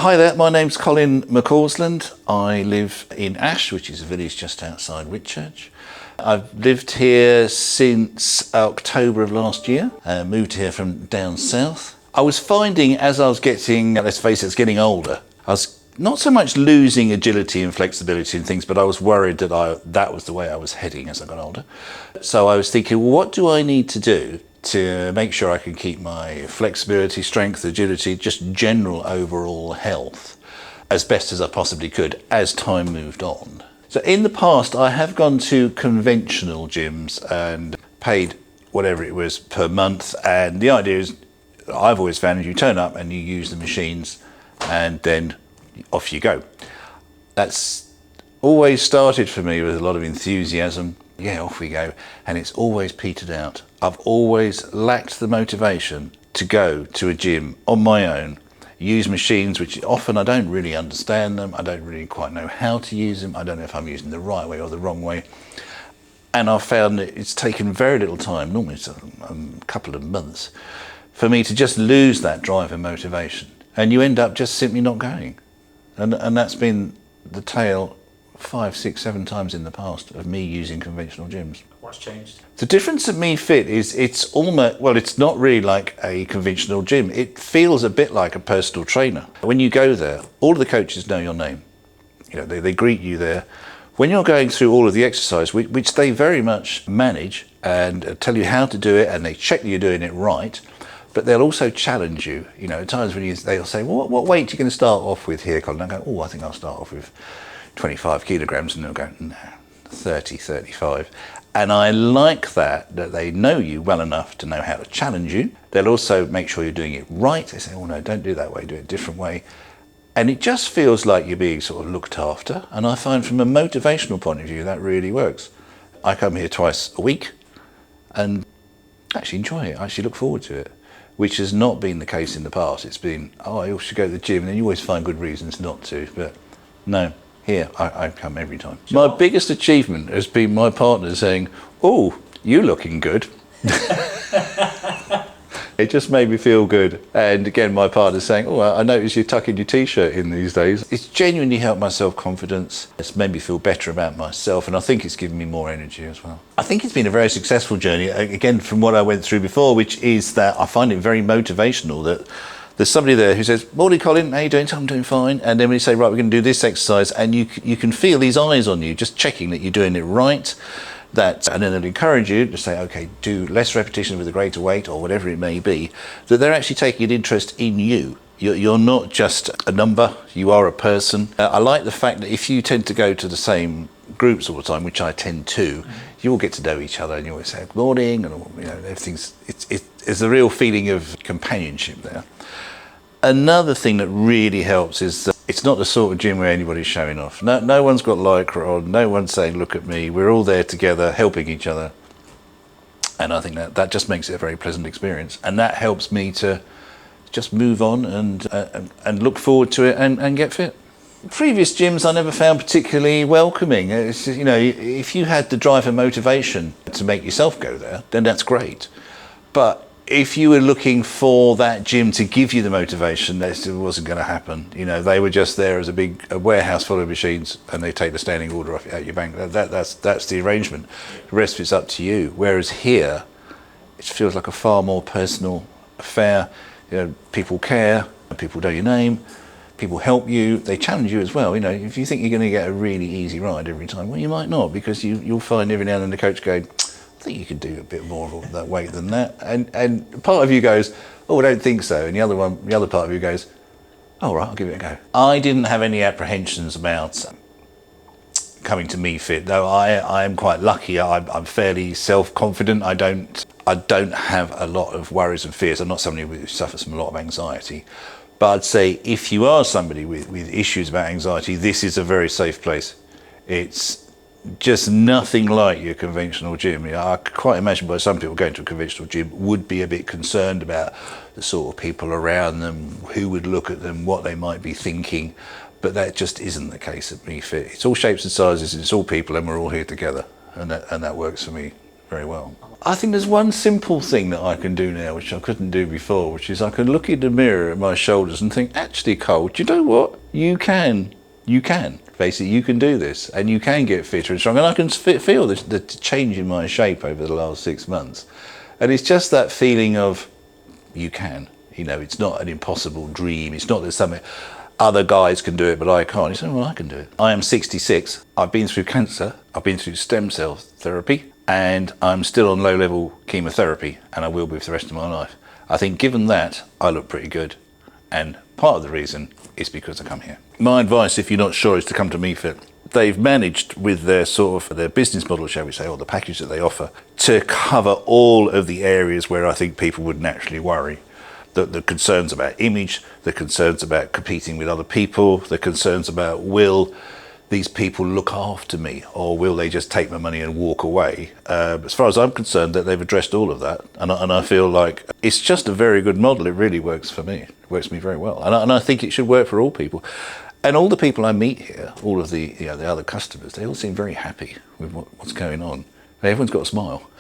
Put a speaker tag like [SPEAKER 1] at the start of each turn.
[SPEAKER 1] Hi there, my name's Colin McCausland. I live in Ash, which is a village just outside Whitchurch. I've lived here since October of last year, moved here from down south. I was finding as I was getting, let's face it, getting older, I was not so much losing agility and flexibility and things, but I was worried that that was the way I was heading as I got older. So I was thinking, well, what do I need to do to make sure I can keep my flexibility, strength, agility, just general overall health as best as I possibly could as time moved on. So in the past, I have gone to conventional gyms and paid whatever it was per month. And the idea is, I've always found is you turn up and you use the machines and then off you go. That's always started for me with a lot of enthusiasm. Yeah, off we go. And it's always petered out. I've always lacked the motivation to go to a gym on my own, use machines which often I don't really understand them, I don't really quite know how to use them, I don't know if I'm using the right way or the wrong way. And I've found that it's taken very little time, normally it's a couple of months, for me to just lose that drive and motivation. And you end up just simply not going. And that's been the tale 5, 6, 7 times in the past of me using conventional gyms.
[SPEAKER 2] What's changed?
[SPEAKER 1] The difference at MEE-FIT is it's almost, well, it's not really like a conventional gym. It feels a bit like a personal trainer. When you go there, all of the coaches know your name. You know, they greet you there. When you're going through all of the exercise, which they very much manage and tell you how to do it, and they check that you're doing it right, but they'll also challenge you. You know, at times when they'll say, well, what weight are you going to start off with here, Colin? I go, oh, I think I'll start off with 25 kilograms, and they'll go, no, 30, 35. And I like that they know you well enough to know how to challenge you. They'll also make sure you're doing it right. They say, oh no, don't do it that way, do it a different way. And it just feels like you're being sort of looked after. And I find from a motivational point of view, that really works. I come here twice a week and actually enjoy it. I actually look forward to it, which has not been the case in the past. It's been, oh, I should go to the gym, and then you always find good reasons not to, but no. Here, I come every time.
[SPEAKER 2] Sure.
[SPEAKER 1] My biggest achievement has been my partner saying, oh, you looking good. It just made me feel good. And again, my partner's saying, oh, I noticed you're tucking your t-shirt in these days. It's genuinely helped my self-confidence. It's made me feel better about myself, and I think it's given me more energy as well. I think it's been a very successful journey, again, from what I went through before, which is that I find it very motivational that there's somebody there who says, morning Colin, how you doing? I'm doing fine. And then when you say, right, we're going to do this exercise, and you can feel his eyes on you, just checking that you're doing it right. And then they'll encourage you to say, okay, do less repetitions with a greater weight or whatever it may be, that they're actually taking an interest in you. You're not just a number, you are a person. I like the fact that if you tend to go to the same groups all the time, which I tend to, you all get to know each other and you always say good morning, and you know, everything's, it's a real feeling of companionship there. Another thing that really helps is that it's not the sort of gym where anybody's showing off. No one's got lycra on, no one's saying, look at me. We're all there together, helping each other. And I think that just makes it a very pleasant experience. And that helps me to just move on and look forward to it and get fit. Previous gyms I never found particularly welcoming. It's, you know, if you had the drive and motivation to make yourself go there, then that's great. But if you were looking for that gym to give you the motivation, that wasn't going to happen. You know, they were just there as a warehouse full of machines, and they take the standing order off out your bank. That's the arrangement. The rest of it's up to you. Whereas here, it feels like a far more personal affair. You know, people care, people know your name, people help you, they challenge you as well. You know, if you think you're going to get a really easy ride every time, well, you might not, because you'll find every now and then the coach going, I think you could do a bit more of that weight than that, and part of you goes, oh, I don't think so, and the other part of you goes, all right, I'll give it a go. I didn't have any apprehensions about coming to MEE-FIT, though I am quite lucky. I'm fairly self-confident. I don't have a lot of worries and fears. I'm not somebody who suffers from a lot of anxiety, but I'd say if you are somebody with issues about anxiety, this is a very safe place. It's just nothing like your conventional gym. You know, I could quite imagine why some people going to a conventional gym would be a bit concerned about the sort of people around them, who would look at them, what they might be thinking, but that just isn't the case at MEE-FIT. It's all shapes and sizes, and it's all people, and we're all here together, and that works for me very well. I think there's one simple thing that I can do now, which I couldn't do before, which is I can look in the mirror at my shoulders and think, actually, Cole, do you know what? You can. Basically, you can do this, and you can get fitter and stronger. And I can feel the change in my shape over the last 6 months. And it's just that feeling of, you can. You know, it's not an impossible dream. It's not that something other guys can do it, but I can't. You say, well, I can do it. I am 66. I've been through cancer. I've been through stem cell therapy, and I'm still on low-level chemotherapy, and I will be for the rest of my life. I think given that, I look pretty good. And part of the reason is because I come here. My advice, if you're not sure, is to come to MEE-FIT. They've managed with their their business model, shall we say, or the package that they offer, to cover all of the areas where I think people would naturally worry. The concerns about image, the concerns about competing with other people, the concerns about will these people look after me, or will they just take my money and walk away? As far as I'm concerned, that they've addressed all of that, and I feel like it's just a very good model. It really works for me. It works for me very well, and I think it should work for all people. And all the people I meet here, all of the other customers, they all seem very happy with what's going on. Everyone's got a smile.